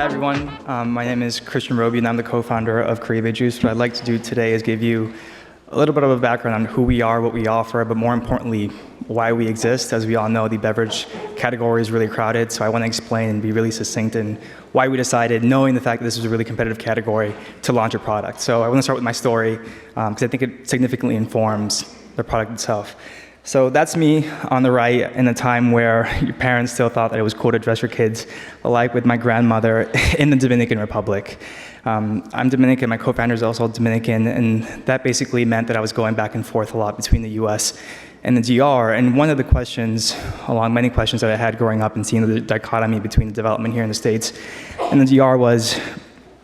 Hi everyone, my name is Christian Roby and I'm the co-founder of Caribe Juice. What I'd like to do today is give you a little bit of a background on who we are, what we offer, but more importantly, why we exist. As we all know, the beverage category is really crowded, so I want to explain and be really succinct in why we decided, knowing the fact that this was a really competitive category, to launch a product. So I want to start with my story, because I think it significantly informs the product itself. So that's me on the right in a time where your parents still thought that it was cool to dress your kids alike, with my grandmother in the Dominican Republic. I'm Dominican, my co-founder is also Dominican, and that basically meant that I was going back and forth a lot between the US and the DR. And one of the questions, along many questions that I had growing up and seeing the dichotomy between the development here in the States and the DR, was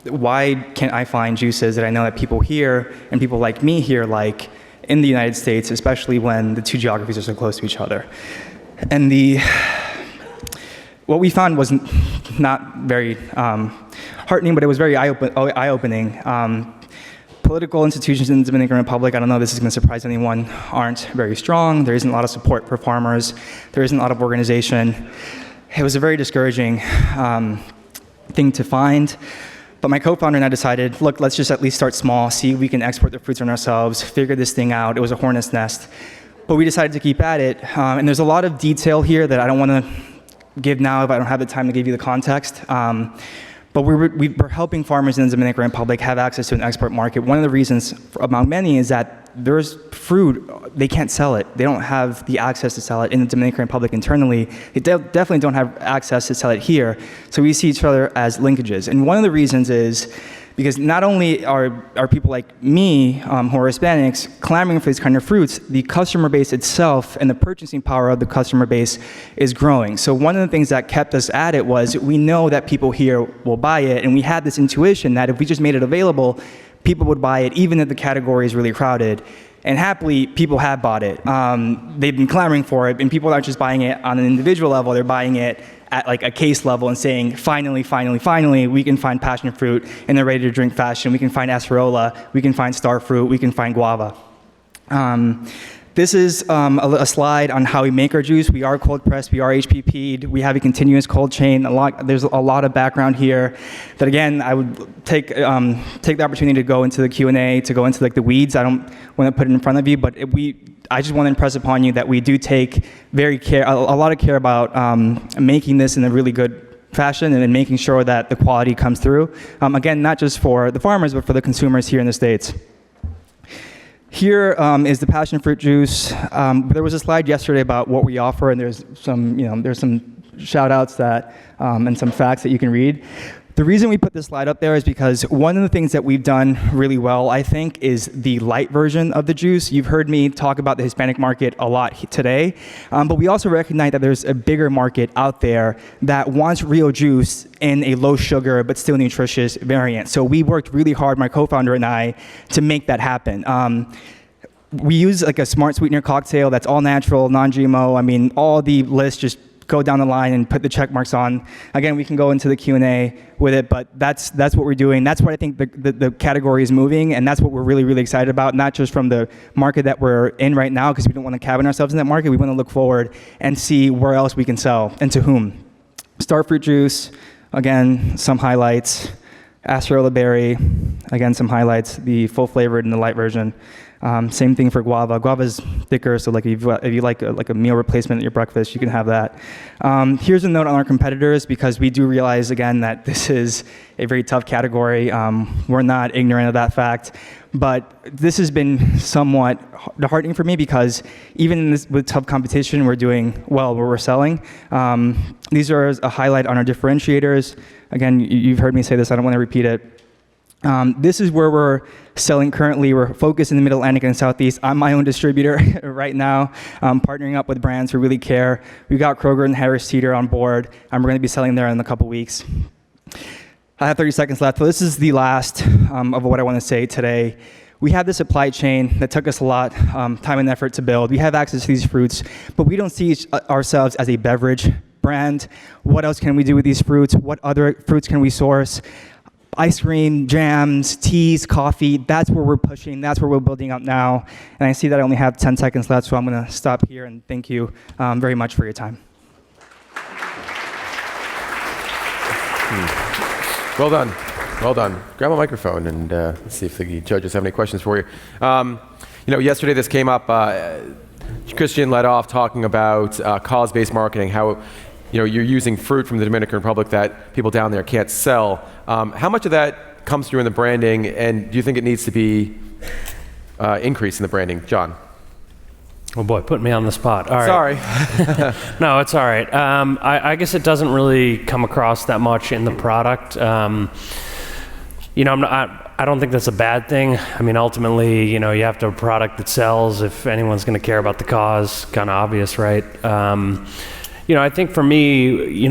why can't I find juices that I know that people here and people like me here like in the United States, especially when the two geographies are so close to each other. And what we found was not very heartening, but it was very eye-opening. Political institutions in the Dominican Republic, I don't know if this is going to surprise anyone, aren't very strong. There isn't a lot of support for farmers. There isn't a lot of organization. It was a very discouraging thing to find. But my co-founder and I decided, look, let's just at least start small, see if we can export the fruits on ourselves, figure this thing out. It was a hornet's nest. But we decided to keep at it. And there's a lot of detail here that I don't want to give now if I don't have the time to give you the context. But we're helping farmers in the Dominican Republic have access to an export market. One of the reasons, among many, is that there's fruit, they can't sell it. They don't have the access to sell it in the Dominican Republic internally. They definitely don't have access to sell it here. So we see each other as linkages. And one of the reasons is because not only are people like me, who are Hispanics, clamoring for these kind of fruits, the customer base itself and the purchasing power of the customer base is growing. So one of the things that kept us at it was we know that people here will buy it, and we had this intuition that if we just made it available, people would buy it even if the category is really crowded. And happily, people have bought it. They've been clamoring for it, and people aren't just buying it on an individual level, they're buying it at like a case level and saying, finally, finally, finally, we can find passion fruit in the ready-to-drink fashion. We can find acerola, we can find star fruit, we can find guava. This is a slide on how we make our juice. We are cold pressed, we are HPP'd, we have a continuous cold chain. There's a lot of background here that, again, I would take the opportunity to go into the Q&A, to go into like the weeds. I don't want to put it in front of you, but I just want to impress upon you that we do take a lot of care about making this in a really good fashion and then making sure that the quality comes through. Again, not just for the farmers, but for the consumers here in the States. Here is the passion fruit juice. There was a slide yesterday about what we offer, and there's some shout outs that, and some facts that you can read. The reason we put this slide up there is because one of the things that we've done really well, I think, is the light version of the juice. You've heard me talk about the Hispanic market a lot today, but we also recognize that there's a bigger market out there that wants real juice in a low sugar but still nutritious variant. So we worked really hard, my co-founder and I, to make that happen. We use like a smart sweetener cocktail that's all natural, non-GMO. I mean, all the lists, just go down the line and put the check marks on. Again, we can go into the Q&A with it, but that's what we're doing. That's what I think the category is moving, and that's what we're really, really excited about, not just from the market that we're in right now, because we don't want to cabin ourselves in that market. We want to look forward and see where else we can sell and to whom. Star fruit juice, again, some highlights. Acerola berry, again, some highlights. The full flavored and the light version. Same thing for guava. Guava is thicker, so like if you like a meal replacement at your breakfast, you can have that. Here's a note on our competitors, because we do realize, again, that this is a very tough category. We're not ignorant of that fact. But this has been somewhat disheartening for me, because even with tough competition, we're doing well where we're selling. These are a highlight on our differentiators. Again, you've heard me say this, I don't want to repeat it. This is where we're selling currently. We're focused in the Middle Atlantic and Southeast. I'm my own distributor right now, partnering up with brands who really care. We've got Kroger and Harris Teeter on board, and we're going to be selling there in a couple weeks. I have 30 seconds left, so this is the last of what I want to say today. We have the supply chain that took us a lot time and effort to build. We have access to these fruits, but we don't see ourselves as a beverage brand. What else can we do with these fruits? What other fruits can we source? Ice cream, jams, teas, coffee, that's where we're pushing, that's where we're building up now. And I see that I only have 10 seconds left, so I'm going to stop here and thank you very much for your time. Well done. Well done. Grab a microphone and let's see if the judges have any questions for you. Yesterday this came up. Christian led off talking about cause-based marketing, how you're using fruit from the Dominican Republic that people down there can't sell. How much of that comes through in the branding, and do you think it needs to be increased in the branding? John? Oh boy, put me on the spot. All right. Sorry. No, it's all right. I guess it doesn't really come across that much in the product. I don't think that's a bad thing. I mean, ultimately, you have to have a product that sells. If anyone's going to care about the cause, kind of obvious, right? I think for me,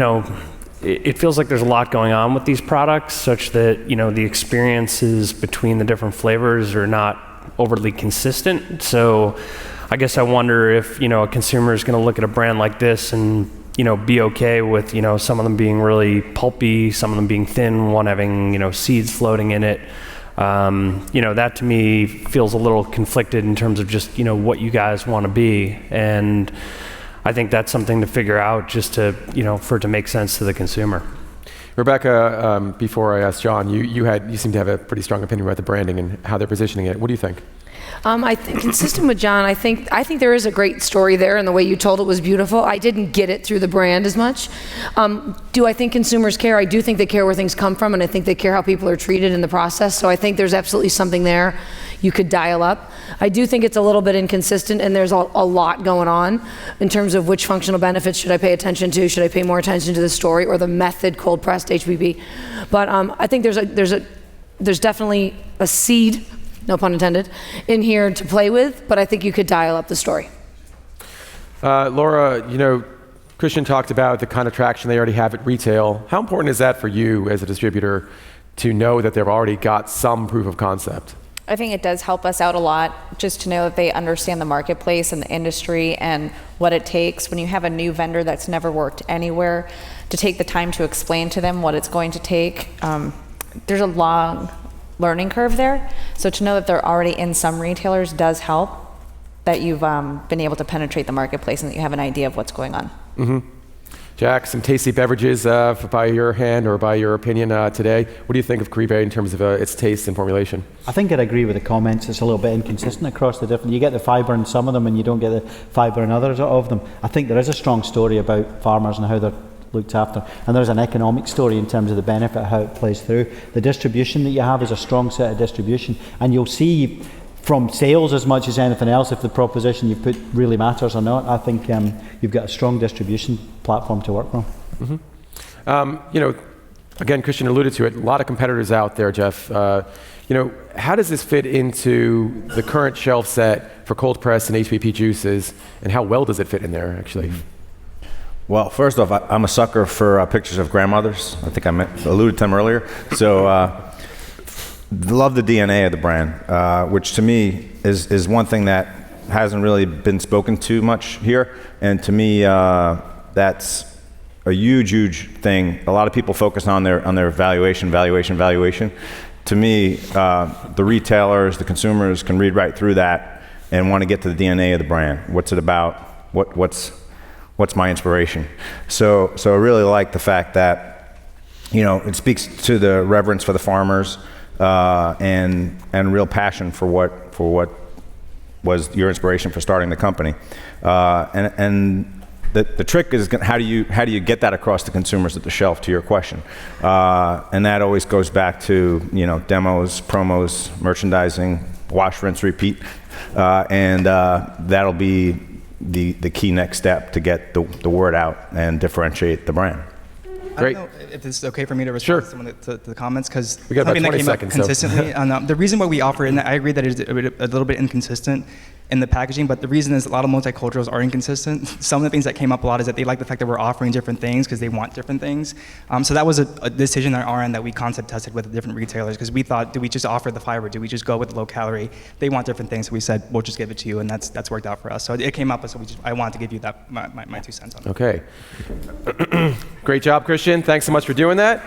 it feels like there's a lot going on with these products, such that the experiences between the different flavors are not overly consistent. So I guess I wonder if a consumer is going to look at a brand like this and be okay with some of them being really pulpy, some of them being thin, one having seeds floating in it. That to me feels a little conflicted in terms of just what you guys want to be, and I think that's something to figure out just to for it to make sense to the consumer. Rebecca, before I ask John, you seem to have a pretty strong opinion about the branding and how they're positioning it. What do you think? I think, consistent with John, I think there is a great story there, and the way you told it was beautiful. I didn't get it through the brand as much. Do I think consumers care? I do think they care where things come from, and I think they care how people are treated in the process. So I think there's absolutely something there you could dial up. I do think it's a little bit inconsistent, and there's a lot going on in terms of which functional benefits should I pay attention to. Should I pay more attention to the story or the method, cold pressed HPP? But I think there's definitely a seed, no pun intended, in here to play with, but I think you could dial up the story. Laura, Christian talked about the kind of traction they already have at retail. How important is that for you as a distributor to know that they've already got some proof of concept? I think it does help us out a lot just to know that they understand the marketplace and the industry and what it takes when you have a new vendor that's never worked anywhere, to take the time to explain to them what it's going to take. There's a long learning curve there. So to know that they're already in some retailers does help, that you've been able to penetrate the marketplace and that you have an idea of what's going on. Mm-hmm. Jack, some tasty beverages by your hand or by your opinion today. What do you think of Caribe in terms of its taste and formulation? I think I'd agree with the comments. It's a little bit inconsistent across the different. You get the fibre in some of them and you don't get the fibre in others of them. I think there is a strong story about farmers and how they're looked after, and there's an economic story in terms of the benefit, how it plays through. The distribution that you have is a strong set of distribution, and you'll see from sales as much as anything else if the proposition you put really matters or not. I think you've got a strong distribution platform to work from. Mm-hmm. Again, Christian alluded to it, a lot of competitors out there, Jeff. How does this fit into the current shelf set for cold press and HPP juices, and how well does it fit in there actually? Mm-hmm. Well, first off, I'm a sucker for pictures of grandmothers. I think I alluded to them earlier. So love the DNA of the brand, which to me is one thing that hasn't really been spoken to much here. And to me, that's a huge thing. A lot of people focus on their valuation. To me, the retailers, the consumers can read right through that and want to get to the DNA of the brand. What's it about? What's my inspiration? So I really like the fact that, it speaks to the reverence for the farmers and real passion for what was your inspiration for starting the company. And the trick is how do you get that across to consumers at the shelf, to your question. And that always goes back to demos, promos, merchandising, wash, rinse, repeat, and that'll be the key next step to get the word out and differentiate the brand. Great. I don't know if this is okay for me to respond to some of the comments, because we got about 20 that came seconds, up consistently. The reason why we offer it, and I agree that it is a little bit inconsistent in the packaging, but the reason is a lot of multiculturals are inconsistent. Some of the things that came up a lot is that they like the fact that we're offering different things because they want different things. So that was a decision on our end that we concept tested with the different retailers, because we thought, do we just offer the fiber? Do we just go with the low calorie? They want different things, so we said, we'll just give it to you, and that's worked out for us. So it came up, so I wanted to give you that my 2 cents on it. Okay. Great job, Christian. Thanks so much for doing that.